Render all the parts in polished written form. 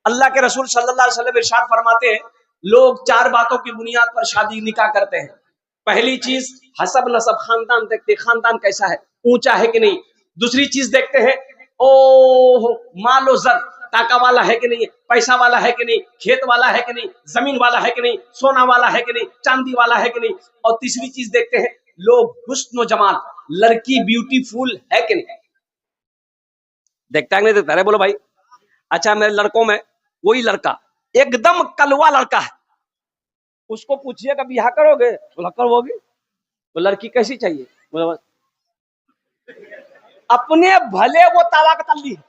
अल्लाह के रसूल सल्लल्लाहु अलैहि वसल्लम इरशाद फरमाते हैं, लोग चार बातों की बुनियाद पर शादी निकाह करते हैं। पहली चीज हसब नसब, खानदान देखते, खानदान कैसा है, ऊंचा है कि नहीं। दूसरी चीज देखते हैं, ओ मालो जर, टाका वाला है कि नहीं, पैसा वाला है कि नहीं, खेत वाला है कि नहीं, जमीन वाला है कि नहीं, सोना वाला है कि नहीं, चांदी वाला है कि नहीं। और तीसरी चीज देखते हैं लोग हुस्न जमाल, लड़की ब्यूटीफुल है कि नहीं। देखता है नहीं देखता, अरे बोलो भाई। अच्छा, मेरे लड़कों में वही लड़का एकदम कलवा लड़का है, उसको पूछिएगा ब्याह करोगे, बोला करोगे। तो लड़की कैसी चाहिए, बोला अपने भले वो तावा का तल्ली है,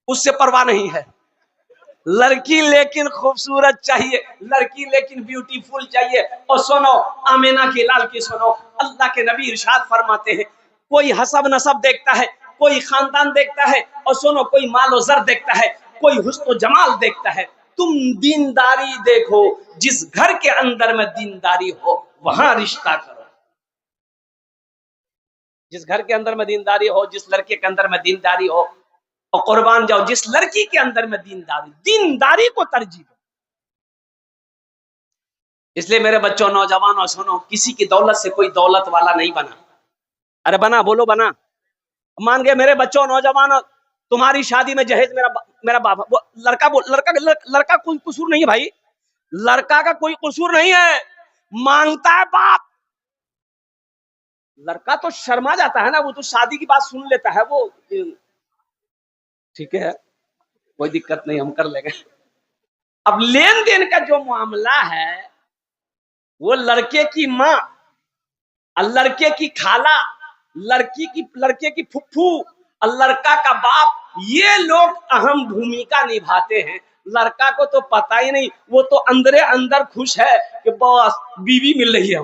उससे परवाह नहीं है। लड़की लेकिन खूबसूरत चाहिए, लड़की लेकिन ब्यूटीफुल चाहिए। और सुनो, आमिना की लाल की सुनो, अल्लाह के नबी इरशाद फरमाते हैं, कोई हसब नसब देखता है, कोई खानदान देखता है, और सुनो कोई मालो जर देखता है, कोई हुस्न जमाल देखता है। तुम दीनदारी देखो, जिस घर के अंदर में दीनदारी हो वहां रिश्ता करो। जिस घर के अंदर में दीनदारी हो, जिस लड़के के अंदर में दीनदारी हो, और कुर्बान जाओ जिस लड़की के अंदर में दीनदारी को तरजीह दो। इसलिए मेरे बच्चों, नौजवानों, सुनो, किसी की दौलत से कोई दौलत वाला नहीं बना। अरे बना, बोलो बना। मान गए मेरे बच्चों, नौजवानों, तुम्हारी शादी में जहेज मेरा बाप, वो लड़का कोई कसूर नहीं है भाई, लड़का का कोई कसूर नहीं है, मांगता है बाप। लड़का तो शर्मा जाता है ना, वो तो शादी की बात सुन लेता है, वो ठीक है कोई दिक्कत नहीं, हम कर लेंगे। अब लेन देन का जो मामला है, वो लड़के की माँ, लड़के की खाला, लड़के की फुफ्फू और लड़का का बाप, ये लोग अहम भूमिका निभाते हैं। लड़का को तो पता ही नहीं, वो तो अंदरे अंदर खुश है कि बस बीवी मिल रही है।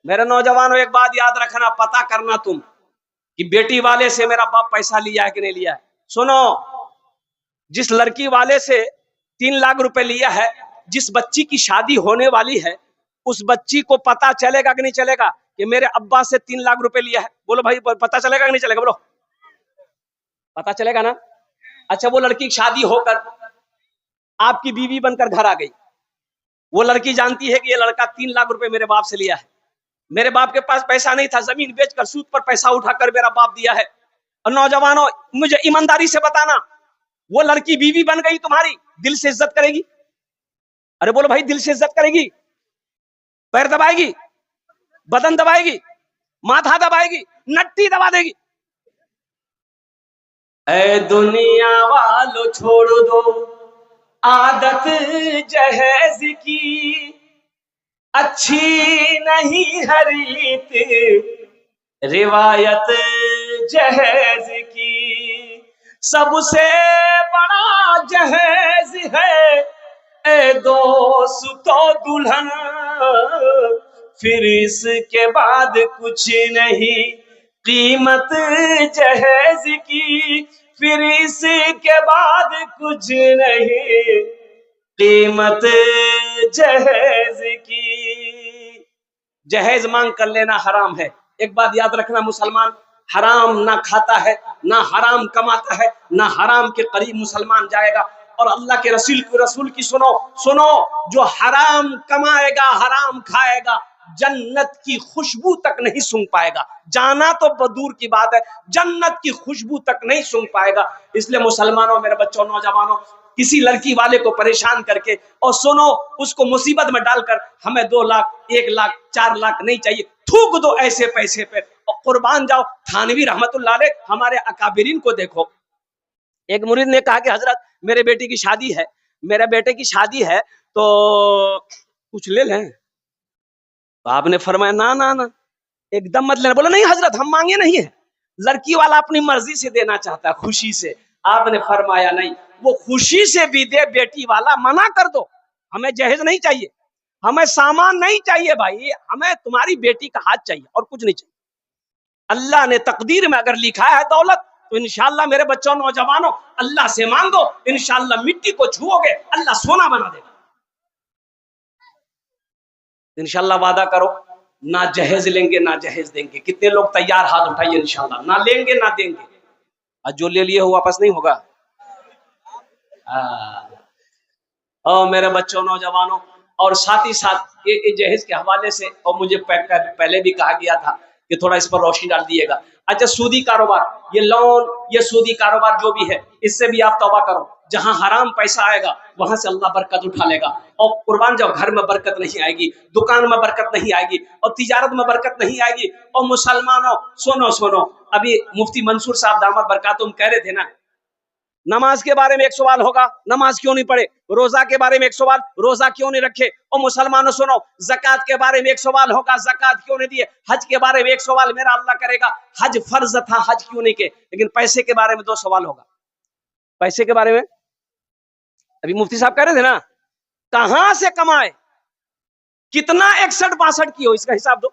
मेरे नौजवानों, एक बात याद रखना, पता करना तुम कि बेटी वाले से मेरा बाप पैसा लिया है कि नहीं लिया है। सुनो, जिस लड़की वाले से 3 लाख रुपए लिया है, जिस बच्ची की शादी होने वाली है, उस बच्ची को पता चलेगा कि नहीं चलेगा कि मेरे अब्बा से 3 लाख रुपए लिया है। बोलो भाई, पता चलेगा कि नहीं चलेगा, बोलो पता चलेगा ना। अच्छा, वो लड़की की शादी होकर आपकी बीवी बनकर घर आ गई, वो लड़की जानती है कि ये लड़का 3 लाख रुपए मेरे बाप से लिया है, मेरे बाप के पास पैसा नहीं था, जमीन बेचकर सूद पर पैसा उठाकर मेरा बाप दिया है। और नौजवानों, मुझे ईमानदारी से बताना, वो लड़की बीवी बन गई तुम्हारी, दिल से इज्जत करेगी? अरे बोलो भाई, दिल से इज्जत करेगी? पैर दबाएगी, बदन दबाएगी, माथा दबाएगी, नट्टी दबा देगी? ऐ दुनिया वालों छोड़ दो आदत जहेज की, अच्छी नहीं हरीत रिवायत जहेज की, सबसे बड़ा जहेज है ए दोस्तों दुल्हन, फिर इसके बाद कुछ नहीं कीमत जहेज की, फिर इसके बाद कुछ नहीं कीमत जहेज की। जहेज मांग कर लेना हराम है। एक बात याद रखना, मुसलमान हराम ना खाता है, ना हराम कमाता है, ना हराम के करीब मुसलमान जाएगा। और अल्लाह के रसूल की सुनो, जो हराम कमाएगा, हराम खाएगा, जन्नत की खुशबू तक नहीं सूंघ पाएगा। जाना तो दूर की बात है, जन्नत की खुशबू तक नहीं सूंघ पाएगा। इसलिए मुसलमानों, मेरे बच्चों, नौजवानों, किसी लड़की वाले को परेशान करके और सुनो उसको मुसीबत में डालकर हमें 2 लाख, 1 लाख, 4 लाख नहीं चाहिए, थूक दो ऐसे पैसे पे और कुर्बान जाओ। थानवी रहमतुल्लाह अलैह, हमारे अकाबिरीन को देखो। एक मुरीद ने कहा कि हजरत, मेरे बेटे की शादी है, मेरे बेटे की शादी है, तो कुछ ले लें। तो आपने फरमाया ना ना ना, एकदम मत लेना। बोला नहीं हजरत, हम मांगे नहीं है, लड़की वाला अपनी मर्जी से देना चाहता है, खुशी से। आपने फरमाया नहीं, वो खुशी से भी दे, बेटी वाला मना कर दो, हमें जहेज नहीं चाहिए, हमें सामान नहीं चाहिए भाई, हमें तुम्हारी बेटी का हाथ चाहिए और कुछ नहीं चाहिए। अल्लाह ने तकदीर में अगर लिखा है दौलत, तो इंशाअल्लाह मेरे बच्चों, नौजवानों, अल्लाह से मांगो, इंशाअल्लाह मिट्टी को छुओगे, अल्लाह सोना बना देगा। इंशाअल्लाह वादा करो, ना जहेज लेंगे ना जहेज देंगे। कितने लोग तैयार, हाथ उठाइए। इंशाअल्लाह ना लेंगे ना देंगे। और जो ले लिए हो वापस नहीं होगा। और मेरे बच्चों, नौजवानों, और साथ ही साथ ये जहेज के हवाले से, और मुझे पहले भी कहा गया था कि थोड़ा इस पर रोशनी डाल दिएगा। अच्छा, सूदी कारोबार, ये लोन, ये सूदी कारोबार जो भी है, इससे भी आप तौबा करो। जहां हराम पैसा आएगा वहां से अल्लाह बरकत उठा लेगा। और कुर्बान जाओ, घर में बरकत नहीं आएगी, दुकान में बरकत नहीं आएगी, और तिजारत में बरकत नहीं आएगी। और मुसलमानों, सुनो सुनो, अभी मुफ्ती मंसूर साहब दामद बरकातुम कह रहे थे ना, नमाज के बारे में एक सवाल होगा, नमाज क्यों नहीं पढ़े। रोजा के बारे में एक सवाल, रोजा क्यों नहीं रखे। और मुसलमानों सुनो, जकात के बारे में एक सवाल होगा, जकात क्यों नहीं दिए। हज के बारे में एक सवाल मेरा अल्लाह करेगा, हज फर्ज था, हज क्यों नहीं के। लेकिन पैसे के बारे में 2 सवाल होगा। पैसे के बारे में अभी मुफ्ती साहब कह रहे थे ना, कहां से कमाए, कितना 61-62 की हो, इसका हिसाब दो।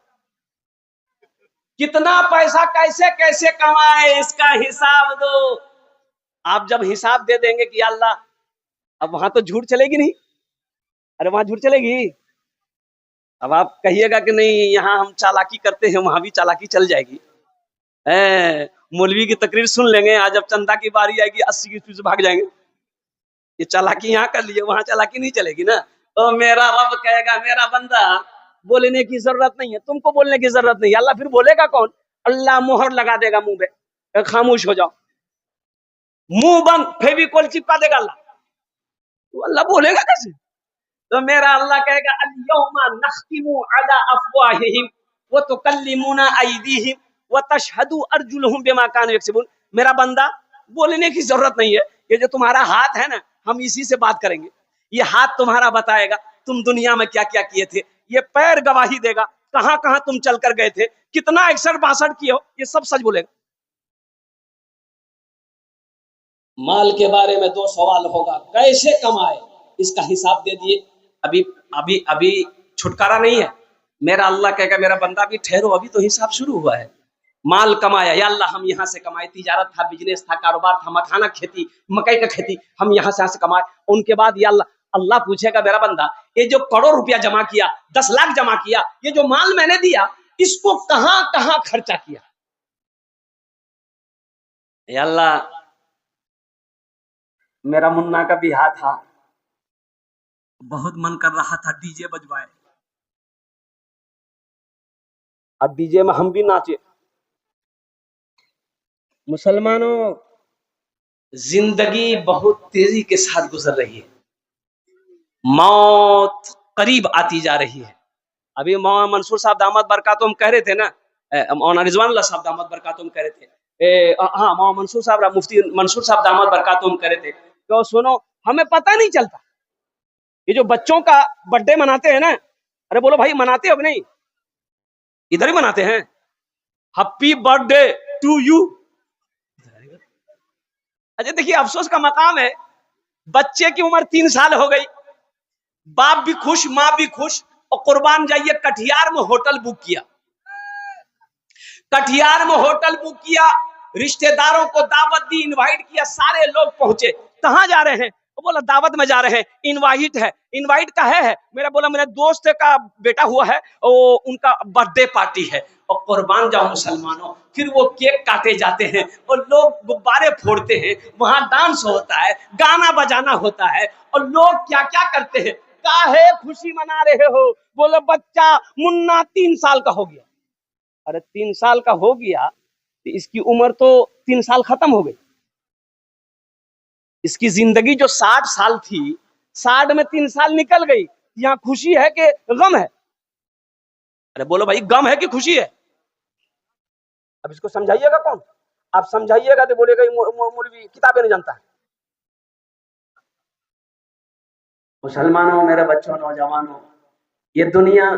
कितना पैसा कैसे कैसे कमाए, इसका हिसाब दो। आप जब हिसाब दे देंगे कि अल्लाह, अब वहां तो झूठ चलेगी नहीं। अरे वहां झूठ चलेगी। अब आप कहिएगा कि नहीं, यहाँ हम चालाकी करते हैं, वहां भी चालाकी चल जाएगी। मौलवी की तकरीर सुन लेंगे, आज जब चंदा की बारी आएगी 80 की से भाग जाएंगे। ये चालाकी यहाँ कर लिए, वहां चालाकी नहीं चलेगी ना। तो मेरा रब कहेगा, मेरा बंदा, बोलने की जरूरत नहीं है, तुमको बोलने की जरूरत नहीं है। अल्लाह फिर बोलेगा कौन? अल्लाह मोहर लगा देगा मुंह पे, खामोश हो जाओ, मुंह बंद, फेविकोल चिपका देगा अल्लाह। तो अल्लाह बोलेगा कैसे? तो मेरा अल्लाह कहेगा, अल-यौमा नख्तिमु अला अफवाहिहिम व तुकल्लिमुना अयदीहिम व तशहदु अर्जुलुहुम बिमा कानू यक्सिबून। मेरा बंदा, बोलने की जरूरत नहीं है। ये जो तुम्हारा हाथ है ना, हम इसी से बात करेंगे। ये हाथ तुम्हारा बताएगा तुम दुनिया में क्या क्या किए थे। ये पैर गवाही देगा कहां कहां तुम चल कर गए थे, कितना 61-62 किए हो, ये सब सच बोलेगा। माल के बारे में 2 सवाल होगा, कैसे कमाए, इसका हिसाब दे दिए। अभी अभी अभी छुटकारा नहीं है। मेरा अल्लाह कहेगा, मेरा बंदा भी ठहरो, अभी तो हिसाब शुरू हुआ है। माल कमाया, या अल्लाह हम यहाँ से कमाए, तिजारत था, बिजनेस था, कारोबार था, मखाना खेती, मकई का खेती, हम यहाँ से कमाए। उनके बाद या अल्लाह पूछेगा, मेरा बंदा, ये जो करोड़ रुपया जमा किया, 10 लाख जमा किया, ये जो माल मैंने दिया, इसको कहां कहां खर्चा किया। या अल्लाह, मेरा मुन्ना का बिहार था, बहुत मन कर रहा था डीजे बजवाए, अब डीजे में हम भी नाचे। मुसलमानों, जिंदगी बहुत तेजी के साथ गुजर रही है, मौत करीब आती जा रही है। अभी मौलाना मंसूर साहब दामद बरकातुम कह रहे थे ना, मौलाना रिजवानुल्लाह साहब दामद बरकातुम कह रहे थे, हाँ मौलाना मंसूर साहब, मुफ्ती मंसूर साहब दामद बरकातुम कह रहे थे, तो सुनो, हमें पता नहीं चलता। ये जो बच्चों का बर्थडे मनाते हैं ना, अरे बोलो भाई, मनाते हो कि नहीं? इधर ही मनाते हैं, हैप्पी बर्थडे टू यू। अच्छा देखिए, अफसोस का मकाम है, बच्चे की उम्र 3 साल हो गई, बाप भी खुश, माँ भी खुश, और कुर्बान जाइए, कटिहार में होटल बुक किया, कटिहार में होटल बुक किया, रिश्तेदारों को दावत दी, इनवाइट किया, सारे लोग पहुंचे। कहां जा रहे हैं? वो बोला दावत में जा रहे हैं, इनवाइट है। इनवाइट का है? मेरा बोला, मेरे दोस्त का बेटा हुआ है, वो उनका बर्थडे पार्टी है। और कुर्बान जाओ मुसलमानों, फिर वो केक काटे जाते हैं और लोग गुब्बारे फोड़ते हैं, वहां डांस होता है, गाना बजाना होता है, और लोग क्या क्या करते हैं। काहे खुशी मना रहे हो? बोले बच्चा मुन्ना 3 साल का हो गया। अरे 3 साल का हो गया तो इसकी उम्र तो 3 साल खत्म हो गई। इसकी जिंदगी जो 60 साल थी, 60 में 3 साल निकल गई। यहाँ खुशी है कि गम है? अरे बोलो भाई, गम है कि खुशी है? अब इसको समझाइएगा कौन? आप समझाइएगा तो बोलेगा मौलवी किताबें नहीं जानता है। मुसलमानों, मेरे बच्चों, नौजवानों, ये दुनिया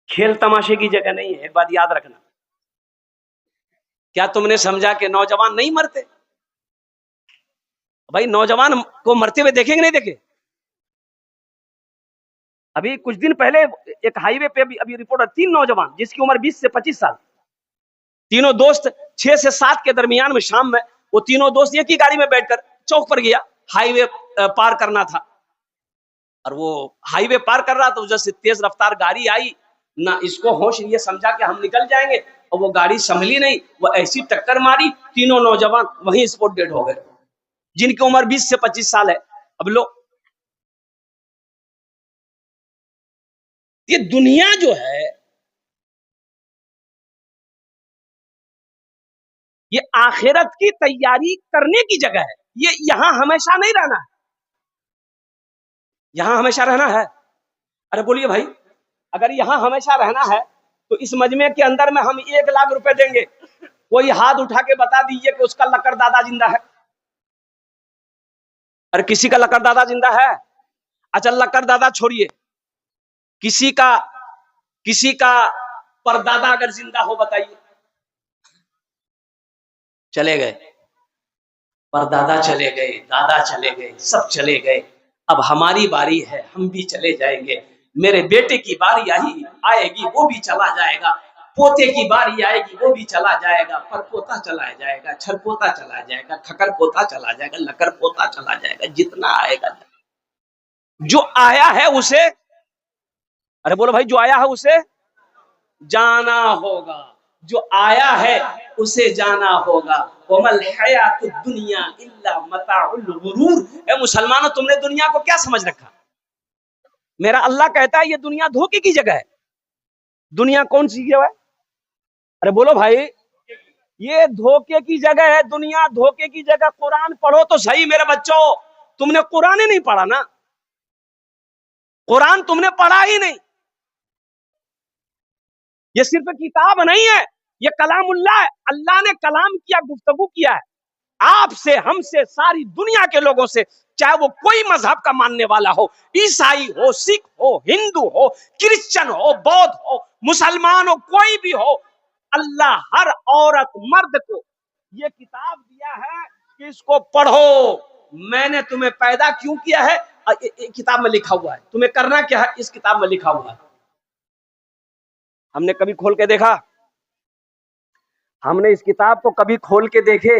खेल तमाशे की जगह नहीं है। एक बात याद रखना, क्या तुमने समझा कि नौजवान नहीं मरते? भाई नौजवान को मरते हुए देखेंगे नहीं देखे? अभी कुछ दिन पहले एक हाईवे पे अभी रिपोर्ट है, 3 नौजवान जिसकी उम्र 20 से 25 साल, तीनों दोस्त 6 से 7 के दरमियान में शाम में वो तीनों दोस्त एक ही गाड़ी में बैठकर चौक पर गया, हाईवे पार करना था। और वो हाईवे पार कर रहा तो जैसे तेज रफ्तार गाड़ी आई ना, इसको होश, ये समझा कि हम निकल जाएंगे, और वो गाड़ी संभली नहीं, वो ऐसी टक्कर मारी, तीनों नौजवान वहीं स्पॉट डेड हो गए। जिनकी उम्र 20 से 25 साल है। अब लो, ये दुनिया जो है ये आखिरत की तैयारी करने की जगह है। ये यहां हमेशा नहीं रहना है, यहां हमेशा रहना है। अरे बोलिए भाई, अगर यहां हमेशा रहना है तो इस मजमे के अंदर में हम 1 लाख रुपए देंगे, कोई हाथ उठा के बता दीजिए कि उसका लकर दादा जिंदा है। अरे किसी का लकर दादा जिंदा है? अच्छा लकर दादा छोड़िए, किसी का किसी का परदादा अगर जिंदा हो बताइए। चले गए, परदादा चले गए, दादा चले गए, सब चले गए। अब हमारी बारी है, हम भी चले जाएंगे। मेरे बेटे की बारी आएगी, वो भी चला जाएगा। पोते की बारी आएगी, वो भी चला जाएगा। परपोता चला जाएगा, छरपोता चला जाएगा, खकर पोता चला जाएगा, लकर पोता चला जाएगा, जितना आएगा। जो आया है उसे, अरे बोलो भाई, जो आया है उसे जाना होगा। जो आया है उसे जाना होगा। वमल हयातुद दुनिया इल्ला मताउल गुरूर। ए मुसलमानों, तुमने दुनिया को क्या समझ रखा? मेरा अल्लाह कहता है ये दुनिया धोखे की जगह है। दुनिया कौन सी जगह है? अरे बोलो भाई, ये धोखे की जगह है दुनिया, धोखे की जगह। कुरान पढ़ो तो सही मेरे बच्चों, तुमने कुरान ही नहीं पढ़ा ना, कुरान तुमने पढ़ा ही नहीं। ये सिर्फ किताब नहीं है, ये कलामुल्लाह है। अल्लाह ने कलाम किया, गुफ्तगू किया है आपसे, हमसे, सारी दुनिया के लोगों से, चाहे वो कोई मजहब का मानने वाला हो, ईसाई हो, सिख हो, हिंदू हो, क्रिश्चियन हो, बौद्ध हो, मुसलमान हो, कोई भी हो। अल्लाह हर औरत मर्द को ये किताब दिया है कि इसको पढ़ो। मैंने तुम्हें पैदा क्यों किया है, किताब में लिखा हुआ है। तुम्हें करना क्या है, इस किताब में लिखा हुआ है। हमने कभी खोल के देखा? हमने इस किताब को कभी खोल के देखे?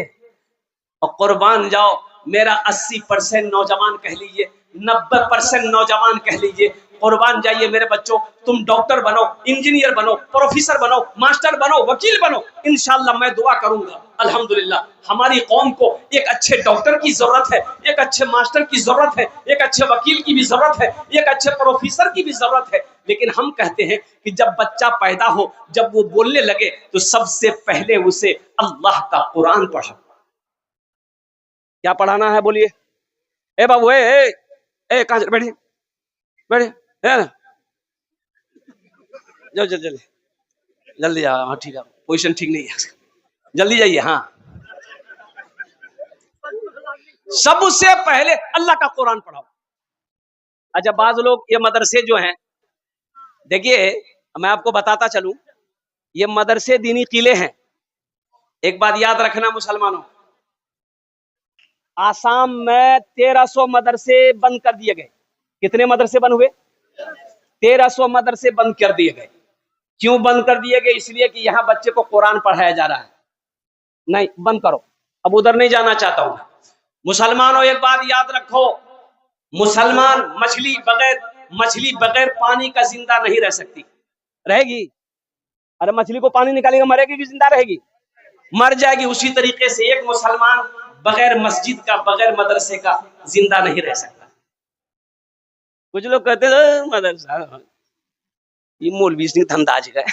और कुर्बान जाओ, मेरा 80% नौजवान कह लीजिए, 90% नौजवान कह लीजिए, कुर्बान जाइए मेरे बच्चों। तुम डॉक्टर बनो, इंजीनियर बनो, प्रोफेसर बनो, मास्टर बनो, वकील बनो। इंशाल्लाह मैं दुआ करूंगा, अल्हम्दुलिल्लाह हमारी कौम को एक अच्छे डॉक्टर की जरूरत है, एक अच्छे मास्टर की जरूरत है, एक अच्छे वकील की भी जरूरत है, एक अच्छे प्रोफेसर की भी जरूरत है। लेकिन हम कहते हैं कि जब बच्चा पैदा हो, जब वो बोलने लगे, तो सबसे पहले उसे अल्लाह का कुरान पढ़ो। क्या पढ़ाना है बोलिए? ए बाबू, ए कहां बैठे बैठे, जाओ जल्दी जल्दी जाओ। हाँ ठीक है, पोजीशन ठीक नहीं है, जल्दी जाइए। हाँ, सबसे पहले अल्लाह का कुरान पढ़ाओ। अच्छा, बाज लोग ये मदरसे जो हैं, देखिए मैं आपको बताता चलूं, ये मदरसे दीनी किले हैं। एक बात याद रखना मुसलमानों, आसाम में 1300 मदरसे बंद कर दिए गए। कितने मदरसे बंद हुए? 1300 मदरसे बंद कर दिए गए। क्यों बंद कर दिए गए? इसलिए कि यहाँ बच्चे को कुरान पढ़ाया जा रहा है। नहीं, बंद करो, अब उधर नहीं जाना चाहता हूं। मुसलमानों एक बात याद रखो, मुसलमान मछली बगैर पानी का जिंदा नहीं रह सकती। रहेगी? अरे मछली को पानी निकालेगा, मरेगी कि जिंदा रहेगी? मर जाएगी। उसी तरीके से एक मुसलमान बगैर मस्जिद का, बगैर मदरसे का जिंदा नहीं रह सकता। कुछ लोग कहते हैं मदरसा, ये मौलवी धंधाज है,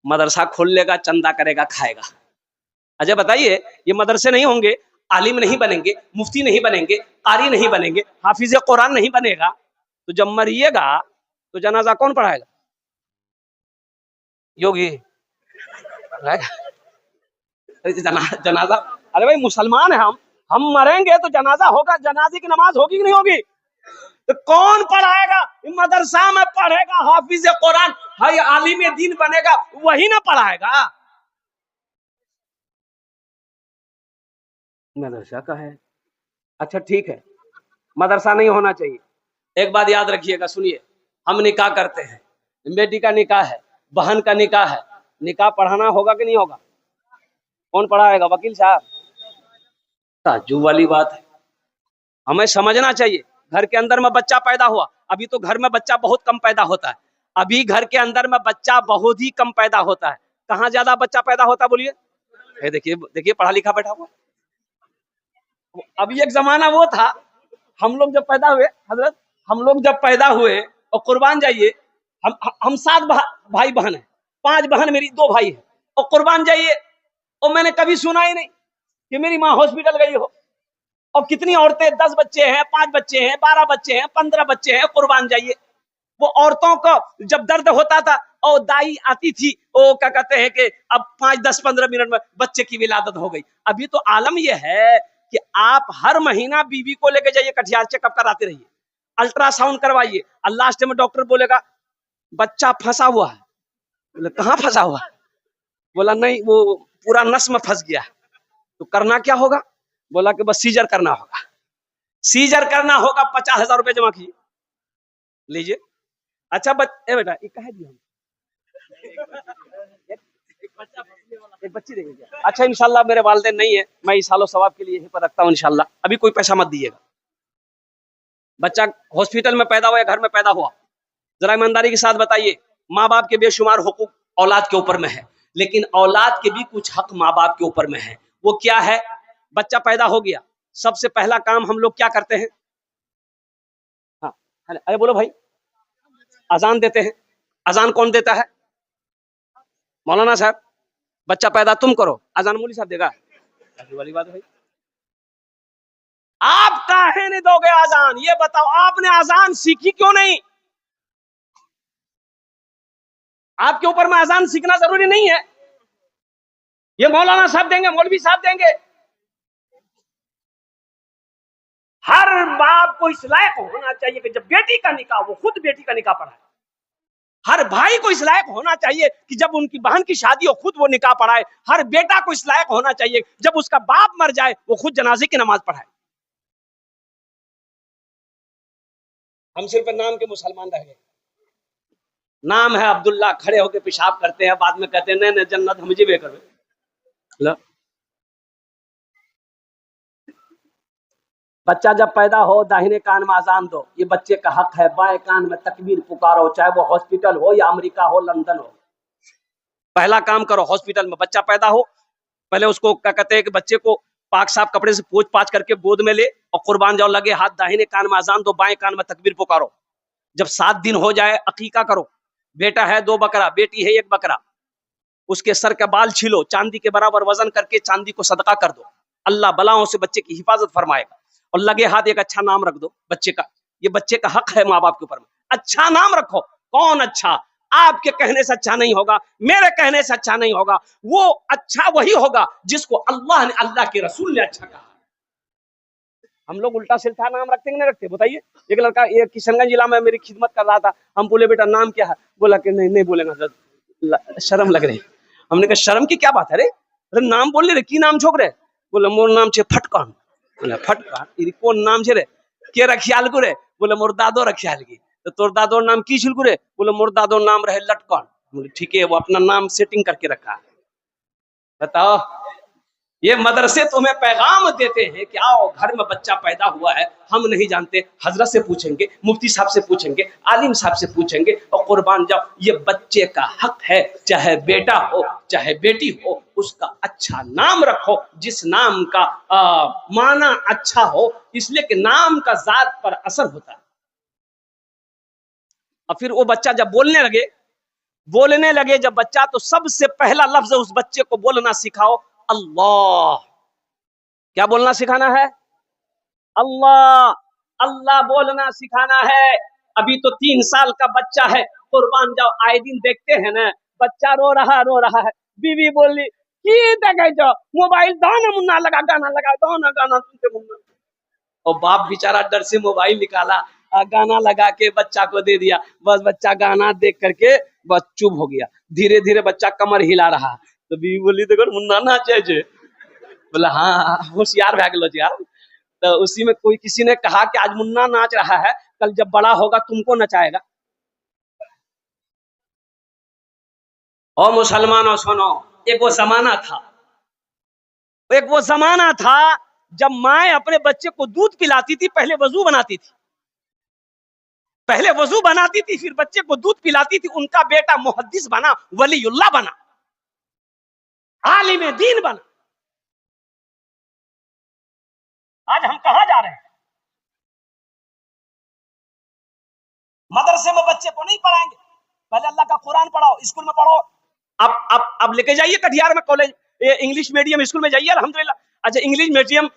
मदरसा खोल लेगा, चंदा करेगा, खाएगा। अच्छा बताइए, ये मदरसे नहीं होंगे, आलिम नहीं बनेंगे, मुफ्ती नहीं बनेंगे, कारी नहीं बनेंगे, हाफिज कुरान नहीं बनेगा, तो जब मरिएगा तो जनाजा कौन पढ़ाएगा? योगी जनाजा? अरे भाई मुसलमान है हम मरेंगे तो जनाजा होगा, जनाजे की नमाज होगी कि नहीं होगी? तो कौन पढ़ाएगा? मदरसा में पढ़ेगा हाफिज कुरान, हाय आलिम दीन बनेगा, वही ना पढ़ाएगा। मदरसा का है, अच्छा ठीक है, मदरसा नहीं होना चाहिए। एक बात याद रखिएगा, सुनिए, हम निकाह करते हैं, बेटी का निकाह है, बहन का निकाह है, निकाह पढ़ाना होगा कि नहीं होगा? कौन पढ़ाएगा? वकील साहब? ताज्जुब वाली बात है, हमें समझना चाहिए। घर के अंदर में बच्चा पैदा हुआ, अभी तो घर में बच्चा बहुत कम पैदा होता है, अभी घर के अंदर में बच्चा बहुत ही कम पैदा होता है। कहाँ ज्यादा बच्चा पैदा होता है बोलिए? देखिए देखिए, पढ़ा लिखा बैठा हुआ, अभी एक जमाना वो था, हम लोग जब पैदा हुए हजरत, हम लोग जब पैदा हुए और कुर्बान जाइए, हम 7 भाई बहन है, 5 बहन मेरी, 2 भाई है, और कुर्बान जाइए, और मैंने कभी सुना ही नहीं कि मेरी माँ हॉस्पिटल गई हो। और कितनी औरतें, 10 बच्चे हैं, 5 बच्चे हैं, 12 बच्चे हैं, 15 बच्चे हैं, कुर्बान जाइए। वो औरतों को जब दर्द होता था और दाई आती थी, वो क्या कहते हैं कि अब 5, 10, 15 मिनट में बच्चे की विलादत हो गई। अभी तो आलम यह है कि आप हर महीना बीवी को लेके जाइए, कटिहार चेकअप कराते रहिए, अल्ट्रासाउंड करवाइए, और लास्ट में डॉक्टर बोलेगा बच्चा फंसा हुआ है। बोले कहाँ फंसा हुआ? बोला नहीं, वो पूरा नस में फंस गया। तो करना क्या होगा? बोला कि बस सीजर करना होगा। सीजर करना होगा, 50,000 रुपए जमा कीजिए, लीजिए। अच्छा ए बेटा, ये कहे दिया एक बच्ची देंगे। अच्छा इंशाल्लाह मेरे वालिदैन नहीं है, मैं इस सालों सवाब के लिए यहीं पर रखता हूँ इंशाल्लाह। अभी कोई पैसा मत दीजिएगा। बच्चा हॉस्पिटल में पैदा हुआ या घर में पैदा हुआ, जरा ईमानदारी के साथ बताइए, माँ बाप के बेशुमार हुकूक औलाद के ऊपर में है, लेकिन औलाद के भी कुछ हक माँ बाप के ऊपर में है। वो क्या है? बच्चा पैदा हो गया, सबसे पहला काम हम लोग क्या करते हैं? हाँ, अरे बोलो भाई। अजान देते हैं। अजान कौन देता है? मौलाना साहब। बच्चा पैदा तुम करो, अजान मौलवी साहब देगा? ऐसी वाली बात है भाई। आप काहे नहीं दोगे अजान? ये बताओ, आपने अजान सीखी क्यों नहीं? आपके ऊपर में अजान सीखना जरूरी नहीं है, ये मौलाना साहब देंगे, मौलवी साहब देंगे। हर बाप को इस लायक होना चाहिए कि जब बेटी का निकाह, वो खुद बेटी का निकाह पढ़ाए। हर भाई को इस लायक होना चाहिए कि जब उनकी बहन की शादी हो खुद वो निकाह पढ़ाए। हर बेटा को इस लायक होना चाहिए जब उसका बाप मर जाए वो खुद जनाजे की नमाज पढ़ाए। हम सिर्फ नाम के मुसलमान रह गए। नाम है अब्दुल्ला, खड़े होकर पेशाब करते हैं, बाद में कहते हैं नहीं जन्नत हम जीवे कर। बच्चा जब पैदा हो, दाहिने कान में अजान दो, ये बच्चे का हक है। बाएं कान में तकबीर पुकारो, चाहे वो हॉस्पिटल हो या अमेरिका हो, लंदन हो। पहला काम करो, हॉस्पिटल में बच्चा पैदा हो, पहले उसको क्या कहते हैं कि बच्चे को पाक साफ कपड़े से पोंछ पाछ करके गोद में ले और कुर्बान जाओ, लगे हाथ, दाहिने कान में अजान दो, बाएं कान में तकबीर पुकारो। जब 7 दिन हो जाए अकीका करो। बेटा है 2 बकरा, बेटी है 1 बकरा, उसके सर के बाल छीलो, चांदी के बराबर वजन करके चांदी को सदका कर दो। अल्लाह बलाओं से बच्चे की हिफाजत फरमाएगा। और लगे हाथ एक अच्छा नाम रख दो बच्चे का। ये बच्चे का हक है माँ बाप के ऊपर में। अच्छा नाम रखो। कौन अच्छा? आपके कहने से अच्छा नहीं होगा, मेरे कहने से अच्छा नहीं होगा। वो अच्छा वही होगा जिसको अल्लाह ने, अल्लाह के रसूल ने अच्छा कहा। हम लोग उल्टा सिल्टा नाम रखते नहीं रखते? बताइए। एक लड़का ये किशनगंज जिला में मेरी खिदमत कर रहा था, हम बोले बेटा नाम क्या है? बोला कि नहीं बोलेगा, शर्म लग रही। हमने कहा शर्म की क्या बात है रे? अरे नाम बोल रे, की नाम छोक रे? बोले मोर नाम छे फटकान। बोले फटकान इरी कौन नाम छे रे? के रखियाल को रे? बोले मोर दादो रखियाल की। तो तोर दादोर नाम की छिल को रे? बोले मोर दादोर नाम रहे लटकन। बोले ठीक है, वो अपना नाम सेटिंग करके रखा है। बताओ, ये मदरसे तुम्हें पैगाम देते हैं कि आओ, घर में बच्चा पैदा हुआ है, हम नहीं जानते, हजरत से पूछेंगे, मुफ्ती साहब से पूछेंगे, आलिम साहब से पूछेंगे और कुर्बान जाओ। ये बच्चे का हक है, चाहे बेटा हो चाहे बेटी हो, उसका अच्छा नाम रखो, जिस नाम का माना अच्छा हो, इसलिए कि नाम का जात पर असर होता है। और फिर वो बच्चा जब बोलने लगे जब बच्चा, तो सबसे पहला लफ्ज उस बच्चे को बोलना सिखाओ, अल्लाह। क्या बोलना सिखाना है? अल्लाह। अल्लाह बोलना सिखाना है। अभी तो 3 साल का बच्चा है, कुर्बान जाओ, आए दिन देखते हैं ना, बच्चा रो रहा है। बीवी बोली की देखे जो मोबाइल दो ना मुन्ना, लगा गाना लगा दो ना, गाना सुनते मुन्ना। और बाप बेचारा डर से मोबाइल निकाला, गाना लगा के बच्चा को दे दिया। बस बच्चा गाना देख करके बस चुप हो गया। धीरे धीरे बच्चा कमर हिला रहा, तो बीवी बोली देखो मुन्ना नाचे जे। बोला हाँ, होशियार भाग लो यार। तो उसी में कोई किसी ने कहा कि आज मुन्ना नाच रहा है, कल जब बड़ा होगा तुमको नचाएगा। और मुसलमानों सुनो, एक वो जमाना था जब माए अपने बच्चे को दूध पिलाती थी, पहले वजू बनाती थी, फिर बच्चे को दूध पिलाती थी। उनका बेटा मुहद्दिस बना, वलीउल्लाह बना, आलिम दीन बना। आज हम कहां जा रहे हैं? मदरसे में बच्चे को नहीं पढ़ाएंगे, पहले अल्लाह का कुरान पढ़ाओ, स्कूल में पढ़ो। अब लेके जाइए कटिहार में कॉलेज, इंग्लिश मीडियम स्कूल में जाइए, अल्हम्दुलिल्लाह। अच्छा, इंग्लिश मीडियम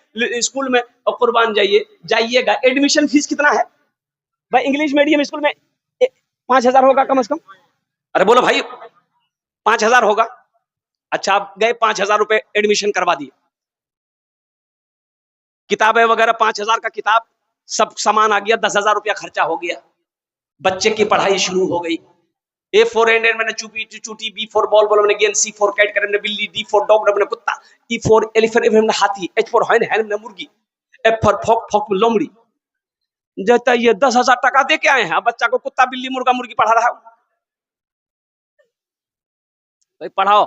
स्कूल में और कुर्बान जाइएगा, एडमिशन फीस कितना है भाई? इंग्लिश मीडियम स्कूल में 5,000 होगा कम से कम। अरे बोलो भाई, 5,000 होगा। अच्छा, आप गए 5,000 रुपए एडमिशन करवा दिए, किताबें वगैरह 5,000 का किताब, सब सामान आ गया, 10,000 रुपया खर्चा हो गया, बच्चे की पढ़ाई शुरू हो गई। ए फॉर एंडर मैंने चूटी, बी फॉर बॉल बोलो मैंने गेंद, सी फॉर कैट करे बिल्ली, डी फॉर डॉग मैंने कुत्ता, ई फॉर एलिफेंट मैंने हाथी, एच फॉर हैन हैन मैंने मुर्गी, एफ फॉर फॉक फॉक लोमड़ी। जैसा ये 10,000 टका दे के आए हैं, बच्चा को कुत्ता बिल्ली मुर्गा मुर्गी पढ़ा रहा है भाई। पढ़ाओ,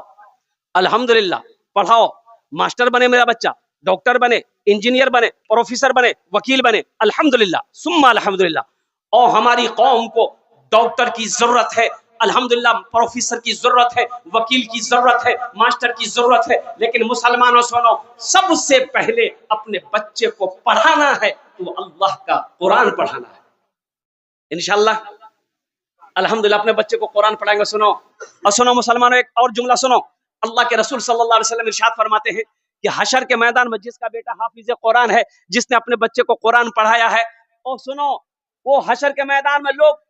अल्हम्दुलिल्लाह, पढ़ाओ, मास्टर बने मेरा बच्चा, डॉक्टर बने, इंजीनियर बने, प्रोफेसर बने, वकील बने, अल्हम्दुलिल्लाह सुम्मा अल्हम्दुलिल्लाह। और हमारी कौम को डॉक्टर की जरूरत है, अल्हम्दुलिल्लाह, प्रोफेसर की जरूरत है, वकील की जरूरत है, मास्टर की जरूरत है। लेकिन मुसलमानों सुनो, सबसे पहले अपने बच्चे को पढ़ाना है तो अल्लाह का कुरान पढ़ाना है। इंशाअल्लाह अल्हम्दुलिल्लाह अपने बच्चे को कुरान पढ़ाएंगे। सुनो और सुनो मुसलमानों, एक और जुमला सुनो। अल्लाह के रसूल सल्लल्लाहु अलैहि वसल्लम इरशाद फरमाते हैं कि हशर के मैदान में जिसका बेटा हाफिज कुरान है, जिसने अपने बच्चे को कुरान पढ़ाया है, और सुनो, वो हशर के मैदान में लोग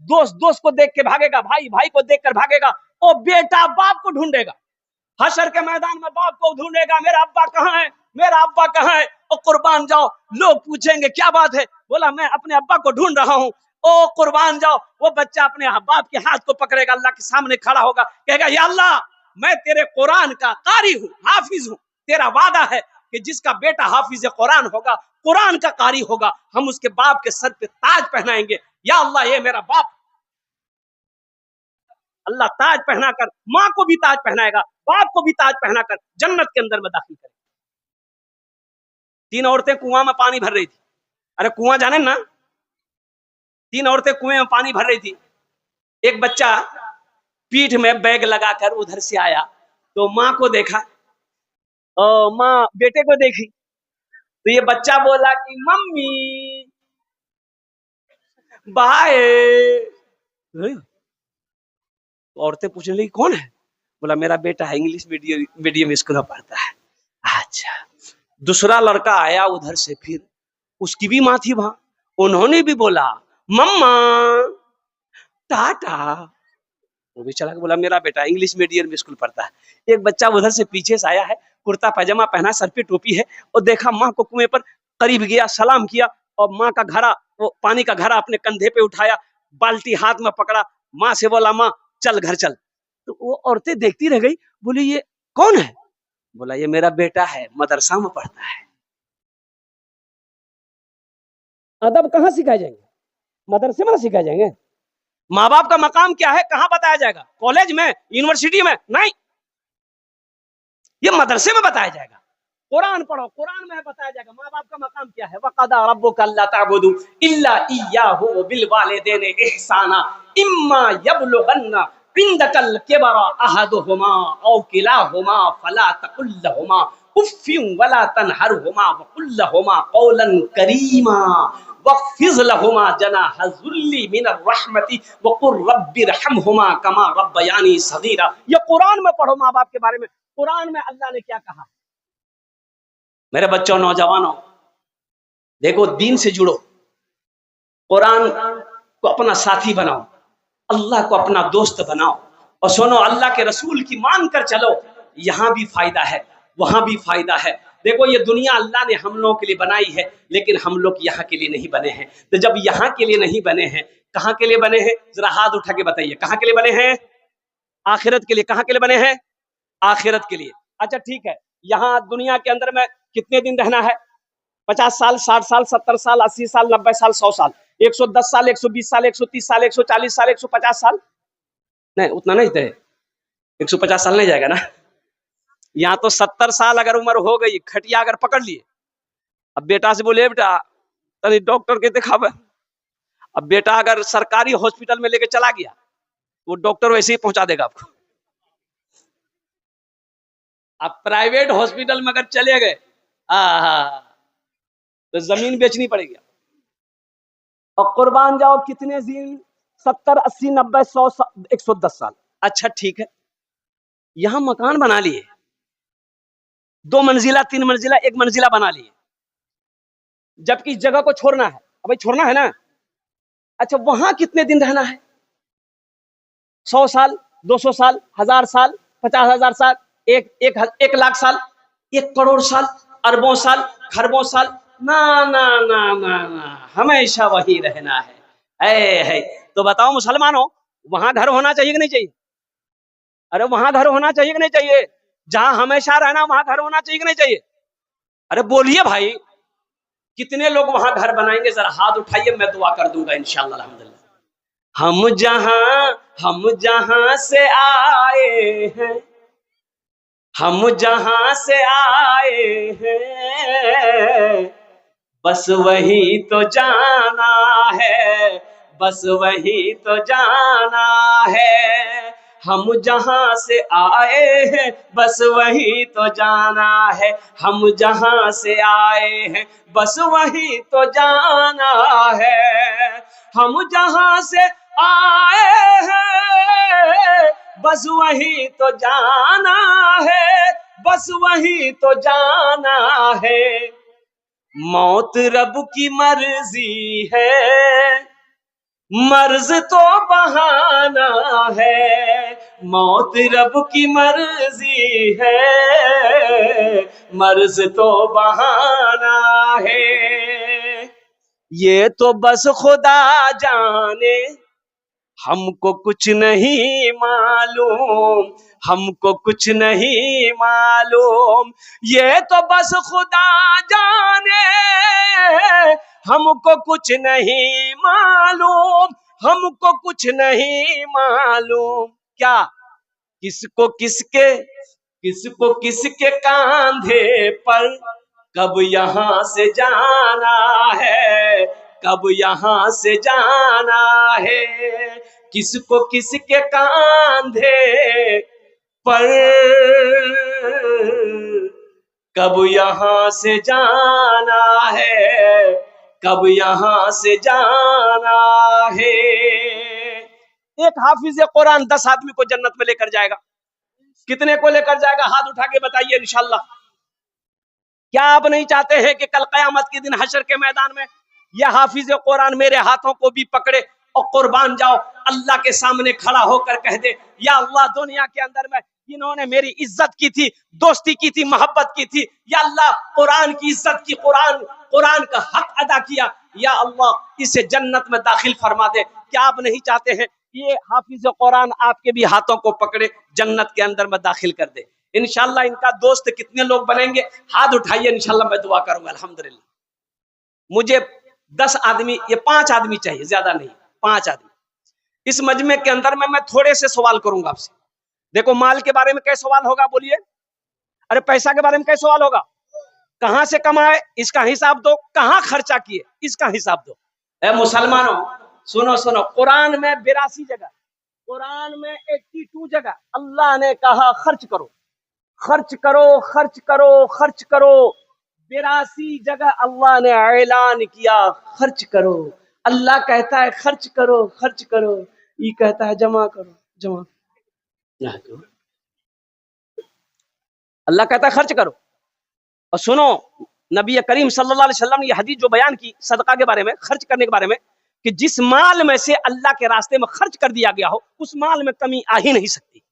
दोस्त दोस्त को देख के भागेगा, भाई भाई को देखकर भागेगा, और बेटा बाप को ढूंढेगा। हशर के मैदान में बाप को ढूंढेगा, मेरा अब्बा कहाँ है, मेरा अब्बा कहाँ है। और कुर्बान जाओ, लोग पूछेंगे क्या बात है, बोला मैं अपने अब्बा को ढूंढ रहा हूँ। ओ कुर्बान जाओ, वो बच्चा अपने बाप के हाथ को पकड़ेगा, अल्लाह के सामने खड़ा होगा, कहेगा या अल्लाह, मैं तेरे कुरान का कारी हूँ, हाफिज हूँ। तेरा वादा है कि जिसका बेटा हाफिज कुरान होगा, कुरान का कारी होगा, हम उसके बाप के सर पे ताज पहनाएंगे। या अल्लाह, ये मेरा बाप। अल्लाह ताज पहनाकर माँ को भी ताज पहनाएगा, बाप को भी ताज पहनाकर जन्नत के अंदर में दाखिल करेगा। 3 औरतें कुआं में पानी भर रही थी। अरे कुआं जाने ना, 3 औरतें कुएं में पानी भर रही थी। एक बच्चा पीठ में बैग लगाकर उधर से आया, तो माँ को देखा, और माँ बेटे को देखी, तो ये बच्चा बोला कि मम्मी बाय। औरतें पूछने लगी कौन है, बोला मेरा बेटा है, इंग्लिश मीडियम स्कूल में पढ़ता है। अच्छा, दूसरा लड़का आया उधर से, फिर उसकी भी माँ थी वहां, उन्होंने भी बोला मम्मा टाटा। वो भी चला के बोला मेरा बेटा इंग्लिश मीडियम स्कूल पढ़ता है। एक बच्चा उधर से पीछे से आया है, कुर्ता पैजामा पहना, सर पे टोपी है, और देखा माँ को कुएं पर, करीब गया, सलाम किया, और माँ का घड़ा, वो पानी का घड़ा अपने कंधे पे उठाया, बाल्टी हाथ में पकड़ा, माँ से बोला माँ चल घर चल। तो वो औरतें देखती रह गई, बोली ये कौन है, बोला ये मेरा बेटा है, मदरसा में पढ़ता है। अदब कहाँ सिखाए जाएंगे? मदरसे में सिखाए जाएंगे? माँ बाप का मकाम क्या है, कहाँ बताया जाएगा? कॉलेज में, यूनिवर्सिटी में नहीं, ये मदरसे में बताया जाएगा। कुरान पढ़ो, कुरान में बताया जाएगा माँ बाप का मकाम क्या है। वक़दा रब्बुका अल्ला ताबुदू इल्ला इय्याहु व बिल वालिदैनि इहसाना इम्मा यबलुगन्ना इंदकल किबरा अहदुहुमा औ किलाहुमा फला तकुल लहुमा उफ्फिन वला तनहरहुमा व कुल लहुमा कौलन करीमा वख्फिज़ लहुमा जनाह ज़ुल्ली मिनर रहमति व कुर रब्बिरहमहुमा कमा रब्बयानी सगीरा। ये कुरान में पढ़ो माँ बाप के बारे में, कुरान में अल्लाह ने क्या कहा। मेरे बच्चों, नौजवानों, देखो दीन से जुड़ो, कुरान को अपना साथी बनाओ, अल्लाह को अपना दोस्त बनाओ, और सुनो अल्लाह के रसूल की मान कर चलो। यहाँ भी फायदा है, वहां भी फायदा है। देखो ये दुनिया अल्लाह ने हम लोगों के लिए बनाई है, लेकिन हम लोग यहाँ के लिए नहीं बने हैं। तो जब यहाँ के लिए नहीं बने हैं, कहाँ के लिए बने हैं? जरा हाथ उठा के बताइए, कहाँ के लिए बने हैं? आखिरत के लिए। कहाँ के लिए बने हैं? आखिरत के लिए। अच्छा ठीक है, यहाँ दुनिया के अंदर में कितने दिन रहना है? 50 साल, 60 साल, 70 साल, 80 साल, 90 साल, 100 साल, 110 साल, 120 साल, 130 साल, 140 साल, 150 साल? नहीं, उतना नहीं थे, 150 साल नहीं जाएगा ना। यहाँ तो 70 साल अगर उम्र हो गई, खटिया अगर पकड़ लिए, अब बेटा से बोले बेटा तनी डॉक्टर के दिखावे, अब बेटा अगर सरकारी हॉस्पिटल में लेके चला गया, वो डॉक्टर वैसे ही पहुंचा देगा आपको। अब प्राइवेट हॉस्पिटल में अगर चले गए, तो जमीन बेचनी पड़ेगी। और कुर्बान जाओ कितने दिन, 70, 80, 90, 100, 110 साल। अच्छा ठीक है, यहां मकान बना लिए, 2 मंजिला 3 मंजिला 1 मंजिला बना लिए, जबकि इस जगह को छोड़ना है। अब भाई छोड़ना है ना, अच्छा वहां कितने दिन रहना है? 100 साल, 200 साल, 1000 साल, 50,000 साल, 1 लाख साल, 1 करोड़ साल, अरबों साल, खरबों साल? ना ना ना ना ना, हमेशा वही रहना है। तो बताओ मुसलमानों, वहां घर होना चाहिए कि नहीं चाहिए? अरे वहां घर होना चाहिए कि नहीं चाहिए? जहां हमेशा रहना वहां घर होना चाहिए कि नहीं चाहिए? अरे बोलिए भाई, कितने लोग वहां घर बनाएंगे? जरा हाथ उठाइए, मैं दुआ कर दूंगा इंशाअल्लाह अल्हम्दुलिल्लाह। हम जहां से आए हैं, हम जहां से आए हैं, बस वही तो जाना है, बस वही तो जाना है। हम जहां से आए हैं, बस वही तो जाना है। हम जहां से आए हैं, बस वही तो जाना है। हम जहां से आए हैं, बस वही तो जाना है, बस वही तो जाना है। मौत रब की मर्जी है, मर्ज तो बहाना है। मौत रब की मर्जी है, मर्ज तो बहाना है। ये तो बस खुदा जाने, हमको कुछ नहीं मालूम, हमको कुछ नहीं मालूम। ये तो बस खुदा जाने, हमको कुछ नहीं मालूम, हमको कुछ नहीं मालूम। क्या किसको किसके कांधे पर कब यहाँ से जाना है, कब यहाँ से जाना है। किसको किसके कांधे पर कब यहाँ से जाना है, कब यहाँ से जाना है। एक हाफिज कुरान 10 आदमी को जन्नत में लेकर जाएगा। कितने को लेकर जाएगा? हाथ उठा के बताइए इंशाल्लाह। क्या आप नहीं चाहते हैं कि कल कयामत के दिन हशर के मैदान में यह हाफिज कुरान मेरे हाथों को भी पकड़े और कुर्बान जाओ अल्लाह के सामने खड़ा होकर कह दे, या अल्लाह दुनिया के अंदर में इन्होंने मेरी इज्जत की थी, दोस्ती की थी, मोहब्बत की थी, या अल्लाह कुरान की इज्जत की, कुरान का हक अदा किया, या अल्लाह इसे जन्नत में दाखिल फरमा दे। क्या आप नहीं चाहते हैं ये हाफिज कुरान आपके भी हाथों को पकड़े जन्नत के अंदर में दाखिल कर दे? इंशाल्लाह इनका दोस्त कितने लोग बनेंगे? हाथ उठाइए, इंशाल्लाह मैं दुआ करूंगा। अल्हम्दुलिल्लाह। मुझे 10 आदमी, ये 5 आदमी चाहिए, ज्यादा नहीं, 5 आदमी। इस मजमे के अंदर में मैं थोड़े से सवाल करूंगा आपसे। देखो, माल के बारे में क्या सवाल होगा? बोलिए। अरे पैसा के बारे में क्या सवाल होगा? कहां से कमाए इसका हिसाब दो, कहां खर्चा किए इसका हिसाब दो। ए मुसलमानों, सुनो सुनो, कुरान में 82 जगह, कुरान में 82 जगह अल्लाह ने कहा खर्च करो, खर्च करो, खर्च करो, खर्च करो। 82 जगह अल्लाह ने ऐलान किया खर्च करो। अल्लाह कहता है खर्च करो, खर्च करो, ये कहता है जमा करो, जमा करो। अल्लाह कहता है खर्च करो। और सुनो, नबी करीम सल्लल्लाहु अलैहि वसल्लम ने यह हदीस जो बयान की सदका के बारे में, खर्च करने के बारे में, कि जिस माल में से अल्लाह के रास्ते में खर्च कर दिया गया हो, उस माल में कमी आ ही नहीं सकती।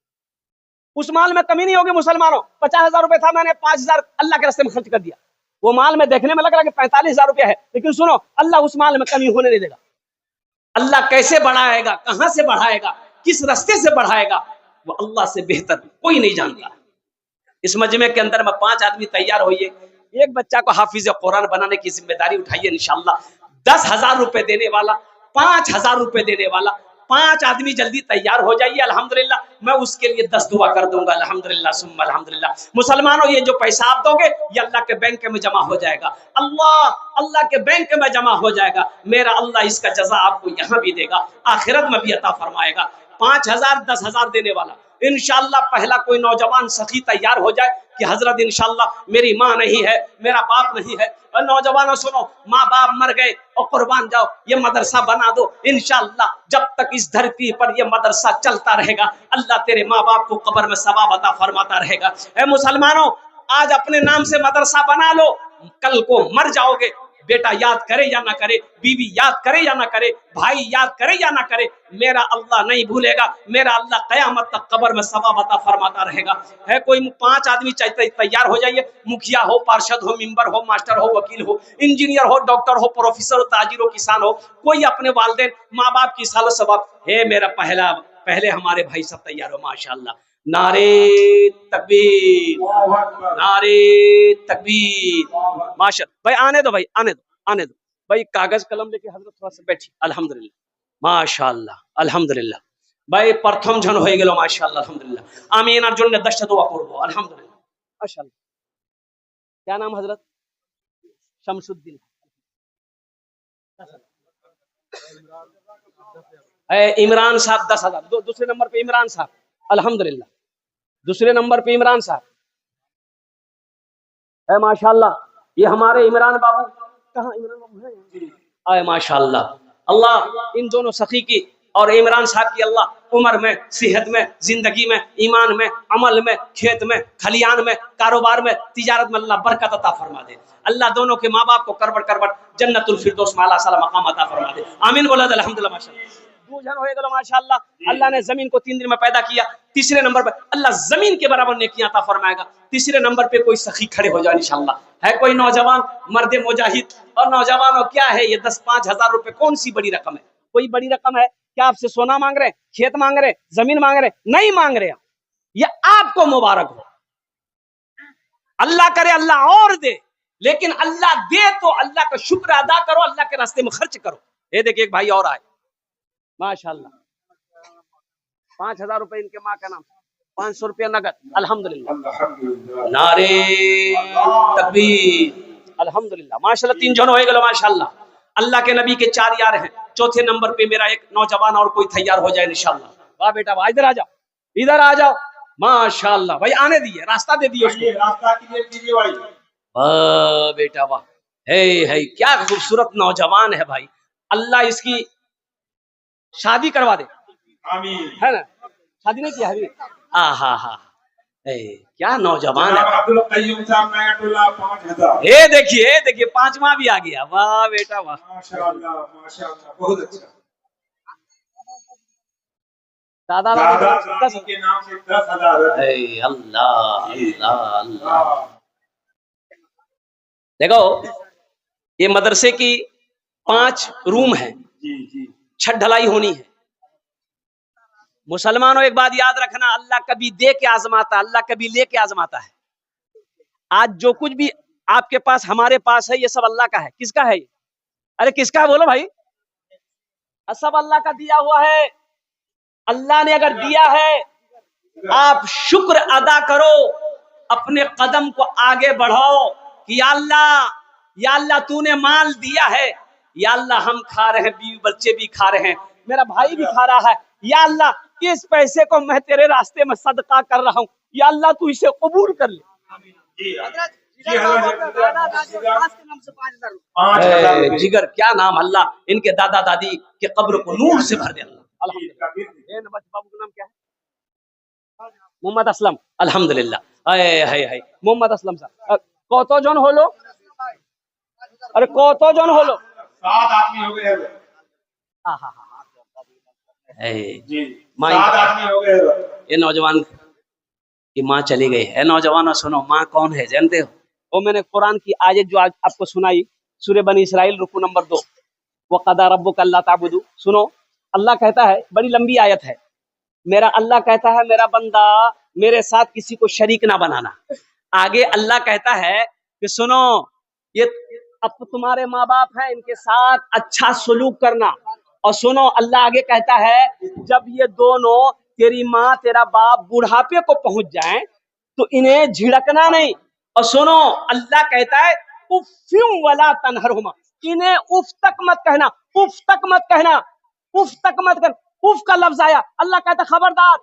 उस माल में कमी नहीं होगी। मुसलमानों, 50,000 रुपए था, मैंने 5,000 अल्लाह के रास्ते में खर्च कर दिया। वो माल में देखने में लग रहा है कि 45,000 रुपया है, लेकिन सुनो, अल्लाह उस माल में कमी होने नहीं देगा। अल्लाह कैसे बढ़ाएगा, कहां से बढ़ाएगा, किस रास्ते से बढ़ाएगा, वो अल्लाह से बेहतर कोई नहीं जानता। इस मजमे के अंदर में 5 आदमी तैयार होइए। एक बच्चा को हाफिज कुरान बनाने की जिम्मेदारी उठाइए इंशाल्लाह। 10,000 रुपए देने वाला, 5,000 रुपए देने वाला, 5 आदमी जल्दी तैयार हो जाइए। अल्हम्दुलिल्लाह, मैं उसके लिए 10 दुआ कर दूंगा। अल्हम्दुलिल्लाह सुम्मा अल्हम्दुलिल्लाह। मुसलमानों, ये जो पैसा आप दोगे ये अल्लाह के बैंक में जमा हो जाएगा। अल्लाह के बैंक में जमा हो जाएगा। मेरा अल्लाह इसका जजा आपको यहाँ भी देगा, आखिरत में भी अता फरमाएगा। 5,000 10,000 देने वाला। इंशाल्लाह पहला कोई नौजवान सखी तैयार हो जाए कि हजरत इंशाल्लाह मेरी माँ नहीं है, मेरा बाप नहीं है। और नौजवानों सुनो, माँ बाप मर गए और कुर्बान जाओ, ये मदरसा बना दो। इंशाल्लाह जब तक इस धरती पर ये मदरसा चलता रहेगा, अल्लाह तेरे माँ बाप को कब्र में सवाब अता फरमाता रहेगा। ए मुसलमानों, आज अपने नाम से मदरसा बना लो, कल को मर जाओगे, बेटा याद करे या ना करे, बीवी याद करे या ना करे, भाई याद करे या ना करे, मेरा अल्लाह नहीं भूलेगा। मेरा अल्लाह कयामत तक कब्र में सवाब अता फरमाता रहेगा। है कोई 5 आदमी चाहिए, तैयार हो जाइए। मुखिया हो, पार्षद हो, मेंबर हो, मास्टर हो, वकील हो, इंजीनियर हो, डॉक्टर हो, प्रोफेसर हो, ताजिर हो, किसान हो, कोई अपने वालिदैन माँ बाप की सालो सवाब है। मेरा पहले हमारे भाई सब तैयार हो, माशाअल्लाह। नारे तकबीर, नारे तकबीर। माशा भाई आने दो, भाई आने दो, आने दो भाई। कागज कलम लेके हजरत थोड़ा सा बैठी। अल्हम्दुलिल्लाह, माशाअल्लाह, अल्हम्दुलिल्लाह भाई प्रथम जन हो गेलो, माशाअल्लाह, अल्हम्दुलिल्लाह। आमीन আর জন্য 10টা দোয়া করব, আলহামদুলিল্লাহ, মাশাআল্লাহ। क्या नाम हजरत? शमसुद्दीन। इमरान साहब 10,000। दूसरे नंबर पे इमरान साहब, अल्हम्दुलिल्लाह। दूसरे नंबर पे इमरान साहब है, माशाअल्लाह। ये हमारे इमरान बाबू, कहाँ इमरान बाबू है? आए माशाअल्लाह। अल्लाह इन दोनों सखी की और इमरान साहब की अल्लाह उम्र में, सेहत में, जिंदगी में, ईमान में, अमल में, खेत में, खलियान में, कारोबार में, तिजारत में अल्लाह बरकत अता फरमा दे। अल्लाह दोनों के माँ बाप को करबट करबट जन्नतुल फिरदौस में आला साला मकाम अता फरमा दे। आमीन बोला अल्हम्दुलिल्लाह, माशाअल्लाह। दूजन हो गए माशाअल्लाह। अल्लाह ने जमीन को 3 दिन में पैदा किया। तीसरे नंबर पर अल्लाह जमीन के बराबर नेकियां अता फरमाएगा। तीसरे नंबर पे कोई सखी खड़े हो जाए इंशाअल्लाह। है कोई नौजवान मर्द मुजाहिद? और नौजवानों क्या है ये 10-5 हजार रुपए कौन सी बड़ी रकम है? कोई बड़ी रकम है क्या? आपसे सोना मांग रहे, खेत मांग रहे, जमीन मांग रहे? नहीं मांग रहे। ये आपको मुबारक हो, अल्लाह करे अल्लाह और दे, लेकिन अल्लाह दे तो अल्लाह का शुक्र अदा करो, अल्लाह के रास्ते में खर्च करो। ये देखिए एक भाई और आए, माशाअल्लाह। 5,000 रुपए इनके माँ का नाम, 500 रुपया नगद, अल्हम्दुलिल्लाह। नारे तकबीर, अल्हम्दुलिल्लाह, माशाअल्लाह। 3 जन हो गए माशाअल्लाह। अल्लाह के नबी के 4 यार हैं। चौथे नंबर पे मेरा एक नौजवान और कोई तैयार हो जाए इंशाअल्लाह। वाह बेटा वाह, इधर आ जाओ, इधर आ जाओ, माशाअल्लाह। भाई आने दिए, रास्ता दे दिए उसको, रास्ता कीजिए भाई। वाह बेटा वाह, है क्या खूबसूरत नौजवान है भाई। अल्लाह इसकी शादी करवा दे, आमीन, है ना? शादी नहीं किया है अभी? हा, क्या नौजवान है। ये देखिए 5वां भी आ गया। वाह बेटा वाह, माशाअल्लाह, माशाअल्लाह, बहुत अच्छा। दादा के नाम से 10,000। अल्लाह अल्लाह अल्लाह। देखो ये मदरसे की 5 रूम है, छत ढलाई होनी है। मुसलमानों एक बात याद रखना, अल्लाह कभी दे के आजमाता, अल्लाह कभी लेके आजमाता है। आज जो कुछ भी आपके पास, हमारे पास है, ये सब अल्लाह का है। किसका है ये? अरे किसका है बोलो भाई? सब अल्लाह का दिया हुआ है। अल्लाह ने अगर दिया है, आप शुक्र अदा करो, अपने कदम को आगे बढ़ाओ कि या अल्लाह तूने माल दिया है, या अल्लाह हम खा रहे हैं, बीवी बच्चे भी खा रहे हैं, मेरा भाई भी खा रहा है, या अल्लाह इस पैसे को मैं तेरे रास्ते में सदका कर रहा हूँ, या अल्लाह तू इसे कबूल कर ले। जिगर क्या नाम, अल्लाह इनके दादा दादी के कब्र को नूर से भर दे अल्लाह। बाबू का नाम क्या है? मोहम्मद असलम, अल्हम्दुलिल्लाह। मोहम्मद असलम साहब कत जन हलो? अरे कत जन हलो? 7 आदमी हो गए। ये नौजवान की माँ चली गई है। नौजवानों सुनो, माँ कौन है जानते हो? वो मैंने कुरान की आयत जो आज आपको सुनाई, सूरह बनी इसराइल रुकू नंबर 2, वक़दा रब्बुका अल्ला ताबुदू। सुनो, अल्लाह कहता है, बड़ी लंबी आयत है, मेरा अल्लाह कहता है मेरा बंदा मेरे साथ किसी को शरीक ना बनाना। आगे अल्लाह कहता है कि सुनो, ये अब तुम्हारे माँ बाप हैं, इनके साथ अच्छा सलूक करना। और सुनो, अल्लाह आगे कहता है जब ये दोनों, तेरी माँ तेरा बाप बुढ़ापे को पहुंच जाएं तो इन्हें झिड़कना नहीं। और सुनो, अल्लाह कहता है उफ़्फ़िं वला तनहरहुमा, इन्हें उफ तक मत कहना, उफ तक मत कहना, उफ तक मत कर। उफ का लफ्ज आया, अल्लाह कहता खबरदार।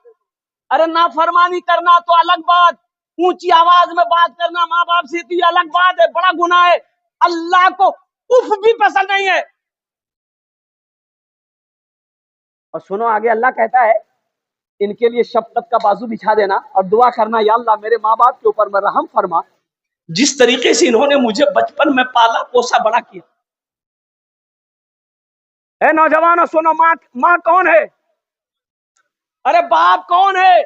अरे नाफरमानी करना तो अलग बात, ऊंची आवाज में बात करना माँ बाप से तो ये अलग बात है, बड़ा गुनाह है। अल्लाह को उफ भी पसंद नहीं है। और सुनो आगे अल्लाह कहता है, इनके लिए शफकत का बाजू बिछा देना और दुआ करना, या अल्लाह मेरे माँ बाप के ऊपर में रहम फरमा, जिस तरीके से इन्होंने मुझे बचपन में पाला पोसा बड़ा किया। ए नौजवानों सुनो, माँ कौन है? अरे बाप कौन है?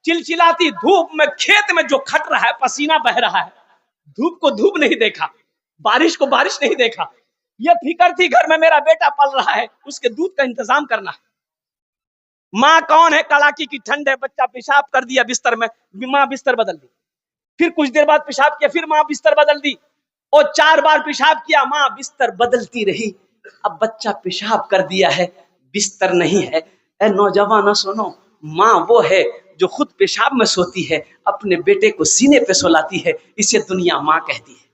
चिलचिलाती धूप में खेत में जो खट रहा है, पसीना बह रहा है, धूप को धूप नहीं देखा, बारिश को बारिश नहीं देखा, ये फिक्र थी घर में मेरा बेटा पल रहा है, उसके दूध का इंतजाम करना है। माँ कौन है? कड़ाकी की ठंड है, बच्चा पेशाब कर दिया बिस्तर में, माँ बिस्तर बदल दी, फिर कुछ देर बाद पेशाब किया, फिर माँ बिस्तर बदल दी, और 4 बार पेशाब किया, माँ बिस्तर बदलती रही। अब बच्चा पेशाब कर दिया है, बिस्तर नहीं है। ए नौजवान सुनो, माँ वो है जो खुद पेशाब में सोती है, अपने बेटे को सीने पे सुलाती है, इसे दुनिया माँ कहती है।